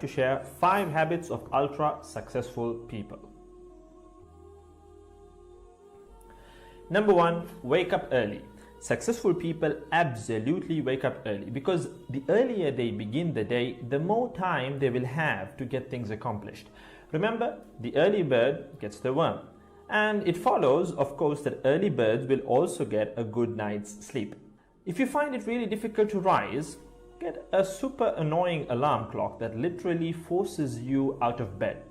To share 5 habits of ultra successful people. Number 1, wake up early. Successful people absolutely wake up early because the earlier they begin the day, the more time they will have to get things accomplished. Remember, the early bird gets the worm. And it follows, of course, that early birds will also get a good night's sleep. If you find it really difficult to rise, get a super annoying alarm clock that literally forces you out of bed.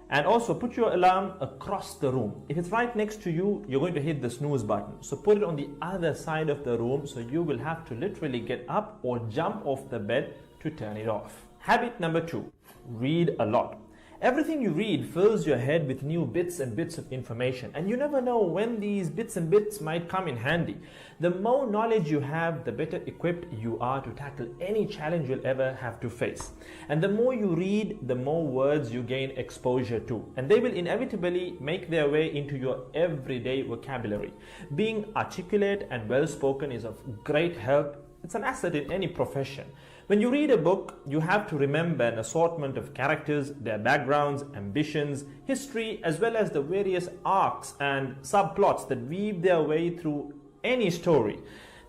And also put your alarm across the room. If it's right next to you, you're going to hit the snooze button. So put it on the other side of the room so you will have to literally get up or jump off the bed to turn it off. Habit number 2, read a lot. Everything you read fills your head with new bits and bits of information, and you never know when these bits and bits might come in handy. The more knowledge you have, the better equipped you are to tackle any challenge you'll ever have to face. And the more you read, the more words you gain exposure to, and they will inevitably make their way into your everyday vocabulary. Being articulate and well-spoken is of great help. It's an asset in any profession. When you read a book, you have to remember an assortment of characters, their backgrounds, ambitions, history, as well as the various arcs and subplots that weave their way through any story.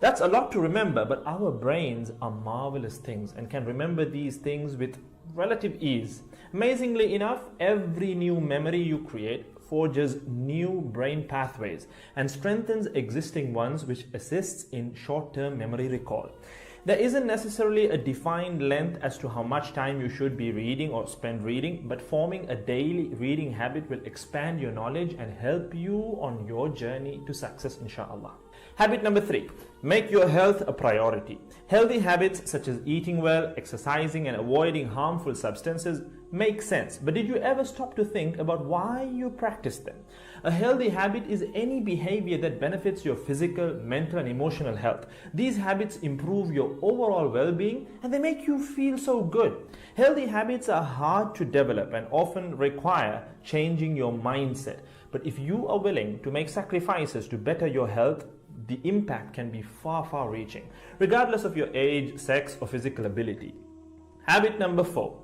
That's a lot to remember, but our brains are marvelous things and can remember these things with relative ease. Amazingly enough, every new memory you create forges new brain pathways and strengthens existing ones, which assists in short-term memory recall. There isn't necessarily a defined length as to how much time you should be reading or spend reading, but forming a daily reading habit will expand your knowledge and help you on your journey to success, inshallah. Habit number 3, make your health a priority. Healthy habits such as eating well, exercising, and avoiding harmful substances make sense, but did you ever stop to think about why you practice them? A healthy habit is any behavior that benefits your physical, mental, and emotional health. These habits improve your overall well-being and they make you feel so good. Healthy habits are hard to develop and often require changing your mindset. But if you are willing to make sacrifices to better your health, the impact can be far reaching, regardless of your age, sex, or physical ability. Habit number 4.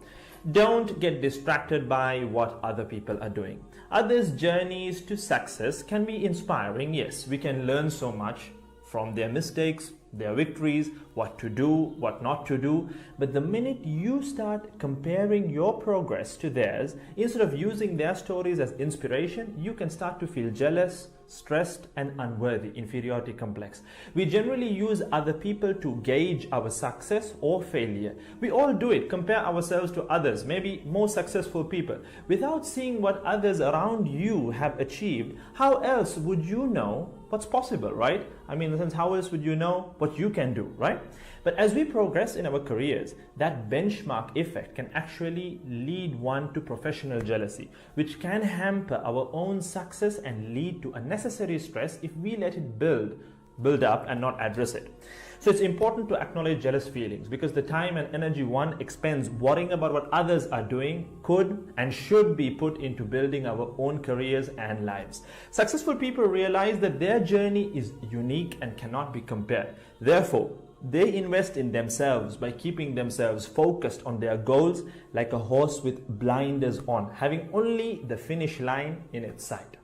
Don't get distracted by what other people are doing. Others' journeys to success can be inspiring. Yes, we can learn so much from their mistakes, their victories, what to do, what not to do. But the minute you start comparing your progress to theirs, instead of using their stories as inspiration, you can start to feel jealous, stressed, and unworthy, inferiority complex. We generally use other people to gauge our success or failure. We all do it, compare ourselves to others, maybe more successful people. Without seeing what others around you have achieved, how else would you know what's possible, right? I mean, in the sense, how else would you know what you can do, right? But as we progress in our careers, that benchmark effect can actually lead one to professional jealousy, which can hamper our own success and lead to unnecessary stress if we let it build up and not address it. So it's important to acknowledge jealous feelings because the time and energy one expends worrying about what others are doing could and should be put into building our own careers and lives. Successful people realize that their journey is unique and cannot be compared. Therefore, they invest in themselves by keeping themselves focused on their goals like a horse with blinders on, having only the finish line in its sight.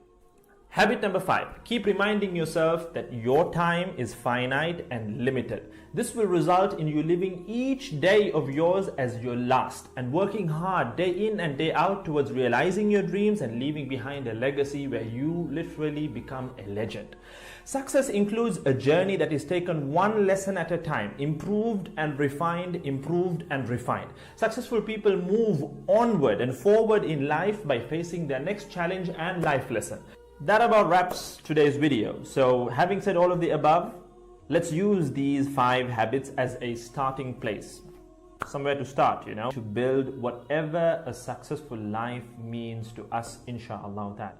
Habit number 5, keep reminding yourself that your time is finite and limited. This will result in you living each day of yours as your last and working hard day in and day out towards realizing your dreams and leaving behind a legacy where you literally become a legend. Success includes a journey that is taken one lesson at a time, improved and refined, improved and refined. Successful people move onward and forward in life by facing their next challenge and life lesson. That about wraps today's video. So having said all of the above, let's use these 5 habits as a starting place. Somewhere to start, to build whatever a successful life means to us, inshallah.